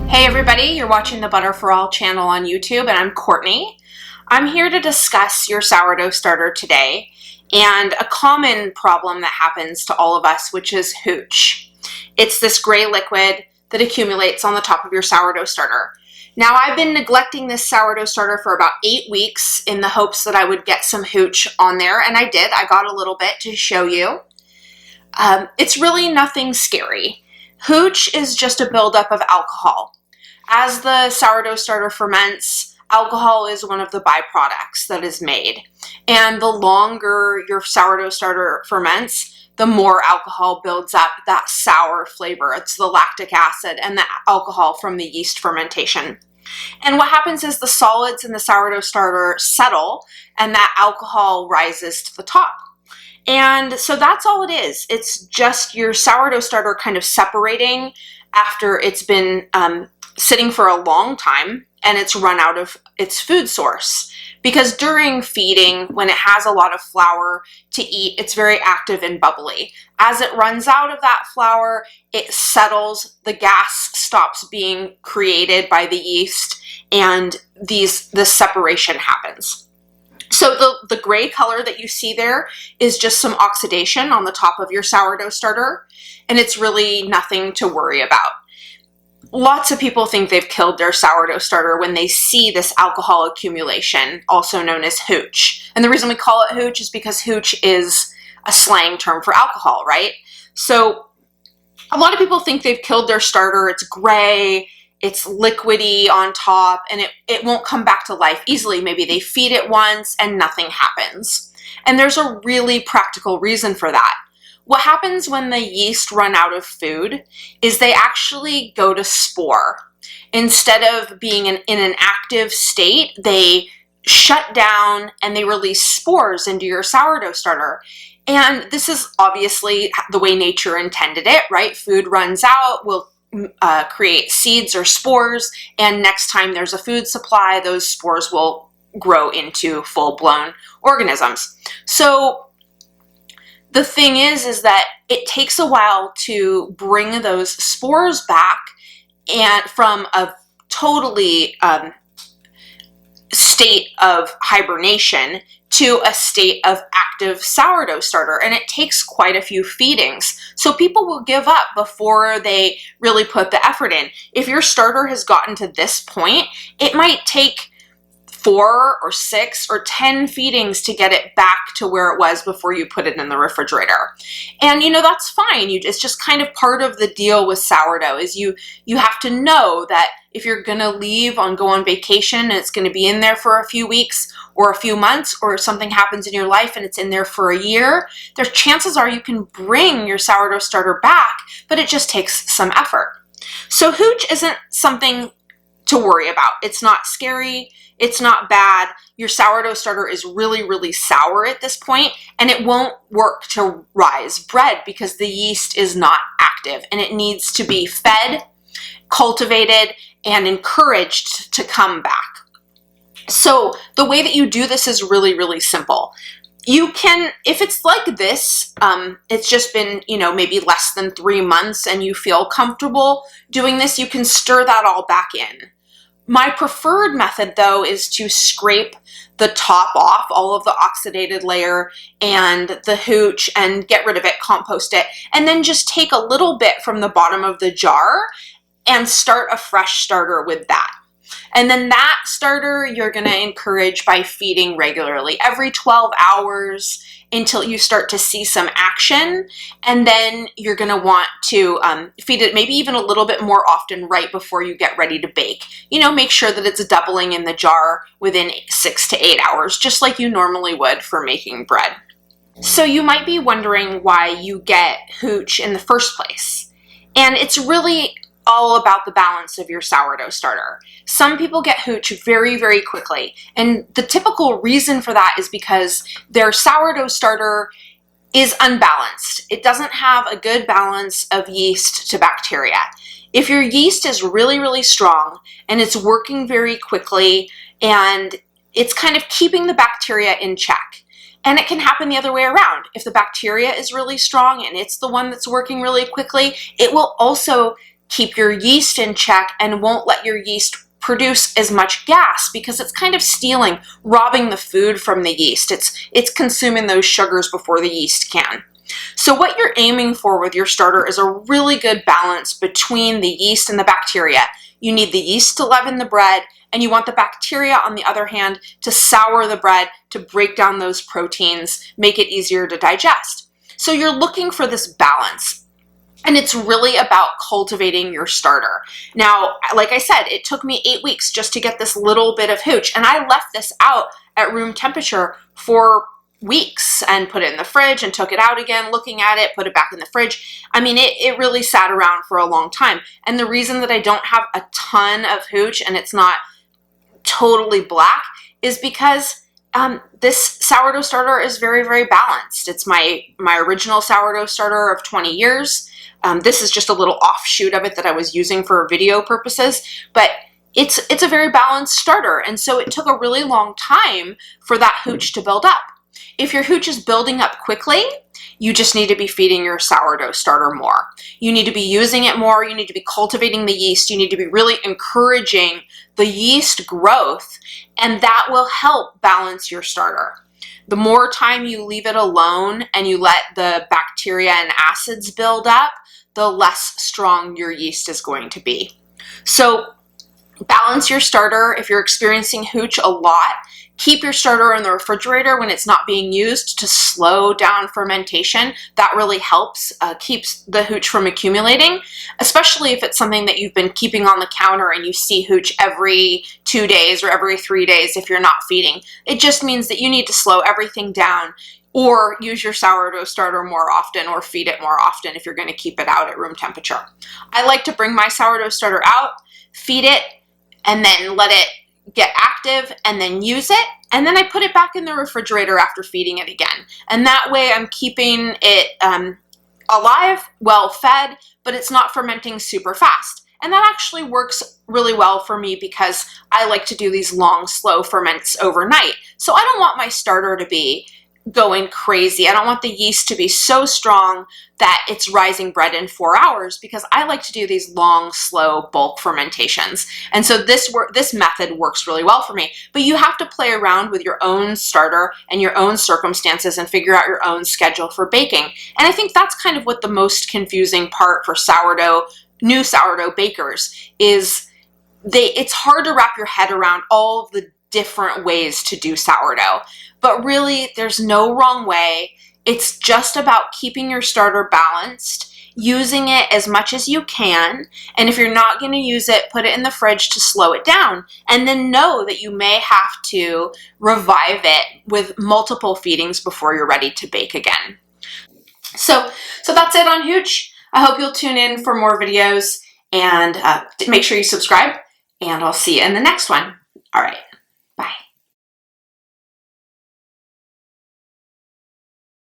Hey everybody, you're watching the Butter for All channel on YouTube, and I'm Courtney. I'm here to discuss your sourdough starter today and a common problem that happens to all of us, which is hooch. It's this gray liquid that accumulates on the top of your sourdough starter. Now, I've been neglecting this sourdough starter for about 8 weeks in the hopes that I would get some hooch on there, and I did. I got a little bit to show you. It's really nothing scary. Hooch is just a buildup of alcohol. As the sourdough starter ferments, alcohol is one of the byproducts that is made. And the longer your sourdough starter ferments, the more alcohol builds up that sour flavor. It's the lactic acid and the alcohol from the yeast fermentation. And what happens is the solids in the sourdough starter settle and that alcohol rises to the top. And so that's all it is. It's just your sourdough starter kind of separating after it's been sitting for a long time and it's run out of its food source. Because during feeding, when it has a lot of flour to eat, it's very active and bubbly. As it runs out of that flour, it settles, the gas stops being created by the yeast, and this separation happens. So the gray color that you see there is just some oxidation on the top of your sourdough starter, and it's really nothing to worry about. Lots of people think they've killed their sourdough starter when they see this alcohol accumulation, also known as hooch. And the reason we call it hooch is because hooch is a slang term for alcohol, right? So a lot of people think they've killed their starter. It's gray, it's liquidy on top, and it won't come back to life easily. Maybe they feed it once and nothing happens. And there's a really practical reason for that. What happens when the yeast run out of food is they actually go to spore. Instead of being in an active state, they shut down and they release spores into your sourdough starter. And this is obviously the way nature intended it, right? Food runs out, we'll create seeds or spores, and next time there's a food supply, those spores will grow into full-blown organisms. So the thing is that it takes a while to bring those spores back and from a totally state of hibernation to a state of active sourdough starter, and it takes quite a few feedings. So people will give up before they really put the effort in. If your starter has gotten to this point, it might take 4 or 6 or 10 feedings to get it back to where it was before you put it in the refrigerator. And that's fine. It's just kind of part of the deal with sourdough is you have to know that if you're going to go on vacation and it's going to be in there for a few weeks or a few months, or if something happens in your life and it's in there for a year, there's chances are you can bring your sourdough starter back, but it just takes some effort. So hooch isn't something to worry about. It's not scary. It's not bad. Your sourdough starter is really, really sour at this point, and it won't work to rise bread because the yeast is not active, and it needs to be fed, cultivated, and encouraged to come back. So the way that you do this is really, really simple. You can, if it's like this, it's just been, maybe less than 3 months and you feel comfortable doing this, you can stir that all back in. My preferred method, though, is to scrape the top off, all of the oxidated layer and the hooch, and get rid of it, compost it, and then just take a little bit from the bottom of the jar and start a fresh starter with that. And then that starter you're going to encourage by feeding regularly, every 12 hours until you start to see some action. And then you're going to want to feed it maybe even a little bit more often right before you get ready to bake. Make sure that it's doubling in the jar within 6 to 8 hours, just like you normally would for making bread. So you might be wondering why you get hooch in the first place. And it's really all about the balance of your sourdough starter. Some people get hooch very, very quickly, and the typical reason for that is because their sourdough starter is unbalanced. It doesn't have a good balance of yeast to bacteria. If your yeast is really, really strong and it's working very quickly and it's kind of keeping the bacteria in check, and it can happen the other way around. If the bacteria is really strong and it's the one that's working really quickly, it will also keep your yeast in check and won't let your yeast produce as much gas because it's kind of stealing, robbing the food from the yeast. It's consuming those sugars before the yeast can. So what you're aiming for with your starter is a really good balance between the yeast and the bacteria. You need the yeast to leaven the bread, and you want the bacteria, on the other hand, to sour the bread, to break down those proteins, make it easier to digest. So you're looking for this balance. And it's really about cultivating your starter. Now, like I said, it took me 8 weeks just to get this little bit of hooch, and I left this out at room temperature for weeks and put it in the fridge and took it out again, looking at it, put it back in the fridge. I mean, it really sat around for a long time. And the reason that I don't have a ton of hooch and it's not totally black is because this sourdough starter is very, very balanced. It's my original sourdough starter of 20 years. This is just a little offshoot of it that I was using for video purposes, but it's a very balanced starter. And so it took a really long time for that hooch to build up. If your hooch is building up quickly, you just need to be feeding your sourdough starter more. You need to be using it more. You need to be cultivating the yeast. You need to be really encouraging the yeast growth, and that will help balance your starter. The more time you leave it alone and you let the bacteria and acids build up, the less strong your yeast is going to be. So balance your starter. If you're experiencing hooch a lot, keep your starter in the refrigerator when it's not being used to slow down fermentation. That really helps, keeps the hooch from accumulating, especially if it's something that you've been keeping on the counter and you see hooch every 2 days or every 3 days if you're not feeding. It just means that you need to slow everything down or use your sourdough starter more often or feed it more often if you're going to keep it out at room temperature. I like to bring my sourdough starter out, feed it, and then let it get active and then use it, and then I put it back in the refrigerator after feeding it again. And that way I'm keeping it alive, well fed, but it's not fermenting super fast. And that actually works really well for me because I like to do these long, slow ferments overnight. So I don't want my starter to be going crazy. I don't want the yeast to be so strong that it's rising bread in 4 hours because I like to do these long, slow bulk fermentations. And so this method works really well for me. But you have to play around with your own starter and your own circumstances and figure out your own schedule for baking. And I think that's kind of what the most confusing part for new sourdough bakers is it's hard to wrap your head around all of the different ways to do sourdough. But really, there's no wrong way. It's just about keeping your starter balanced, using it as much as you can, and if you're not going to use it, put it in the fridge to slow it down, and then know that you may have to revive it with multiple feedings before you're ready to bake again. So that's it on hooch. I hope you'll tune in for more videos, and make sure you subscribe, and I'll see you in the next one. All right, bye.